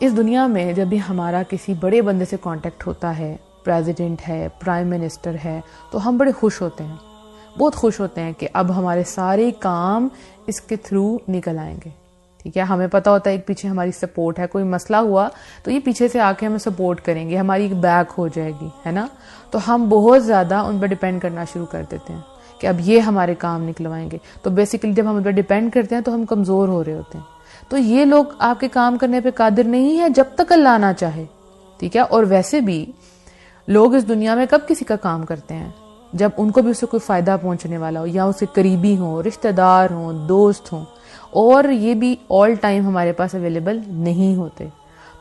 इस दुनिया में जब भी हमारा किसी बड़े बंदे से कांटेक्ट होता है, प्रेसिडेंट है, प्राइम मिनिस्टर है, तो हम बड़े खुश होते हैं, बहुत खुश होते हैं कि अब हमारे सारे काम इसके थ्रू निकल आएंगे। ठीक है, हमें पता होता है एक पीछे हमारी सपोर्ट है, कोई मसला हुआ तो ये पीछे से आके हमें सपोर्ट करेंगे, हमारी एक बैक हो जाएगी, है ना। तो हम बहुत ज़्यादा उन पर डिपेंड करना शुरू कर देते हैं कि अब ये हमारे काम निकलवाएंगे। तो बेसिकली जब हम उन पर डिपेंड करते हैं तो हम कमज़ोर हो रहे होते हैं। तो ये लोग आपके काम करने पे कादिर नहीं है जब तक अल्लाह ना चाहे। ठीक है, और वैसे भी लोग इस दुनिया में कब किसी का काम करते हैं? जब उनको भी उससे कोई फ़ायदा पहुंचने वाला हो, या उसके करीबी हों, रिश्तेदार हों, दोस्त हों, और ये भी ऑल टाइम हमारे पास अवेलेबल नहीं होते।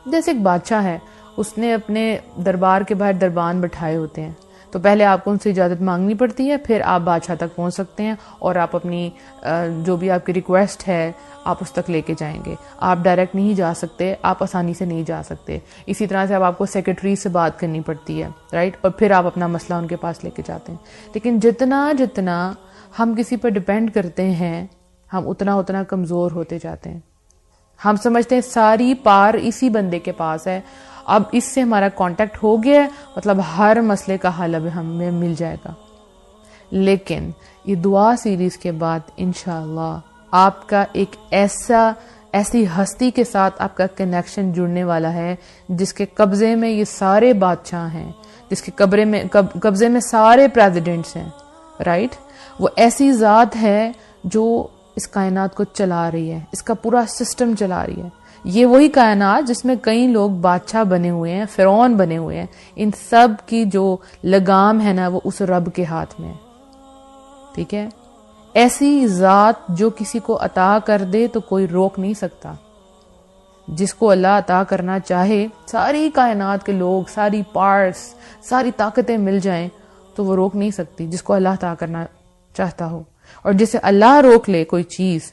जैसे एक बादशाह है, उसने अपने दरबार के बाहर दरबान बिठाए होते हैं, तो पहले आपको उनसे इजाज़त मांगनी पड़ती है, फिर आप बादशाह तक पहुंच सकते हैं और आप अपनी जो भी आपकी रिक्वेस्ट है आप उस तक लेके जाएंगे। आप डायरेक्ट नहीं जा सकते, आप आसानी से नहीं जा सकते। इसी तरह से अब आपको सेक्रेटरी से बात करनी पड़ती है, राइट, और फिर आप अपना मसला उनके पास लेके जाते हैं। लेकिन जितना जितना हम किसी पर डिपेंड करते हैं, हम उतना उतना कमज़ोर होते जाते हैं। हम समझते हैं सारी पार इसी बंदे के पास है, अब इससे हमारा कांटेक्ट हो गया है, मतलब हर मसले का हल अब हमें मिल जाएगा। लेकिन ये दुआ सीरीज के बाद इंशाअल्लाह आपका एक ऐसी हस्ती के साथ आपका कनेक्शन जुड़ने वाला है जिसके कब्जे में ये सारे बादशाह हैं, जिसके कब्जे में सारे प्रेसिडेंट्स हैं, राइट। वो ऐसी ज़ात है जो इस कायनात को चला रही है, इसका पूरा सिस्टम चला रही है। ये वही कायनात जिसमें कई लोग बादशाह बने हुए हैं, फिरौन बने हुए हैं, इन सब की जो लगाम है ना वो उस रब के हाथ में है। ठीक है, ऐसी ज़ात जो किसी को अता कर दे तो कोई रोक नहीं सकता। जिसको अल्लाह अता करना चाहे, सारी कायनात के लोग, सारी पार्ट्स, सारी ताकतें मिल जाएं तो वो रोक नहीं सकती जिसको अल्लाह अता करना चाहता हो। और जिसे अल्लाह रोक ले कोई चीज़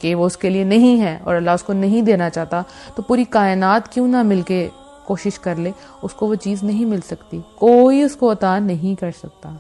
कि वो उसके लिए नहीं है और अल्लाह उसको नहीं देना चाहता, तो पूरी कायनात क्यों ना मिलके कोशिश कर ले, उसको वो चीज़ नहीं मिल सकती, कोई उसको अता नहीं कर सकता।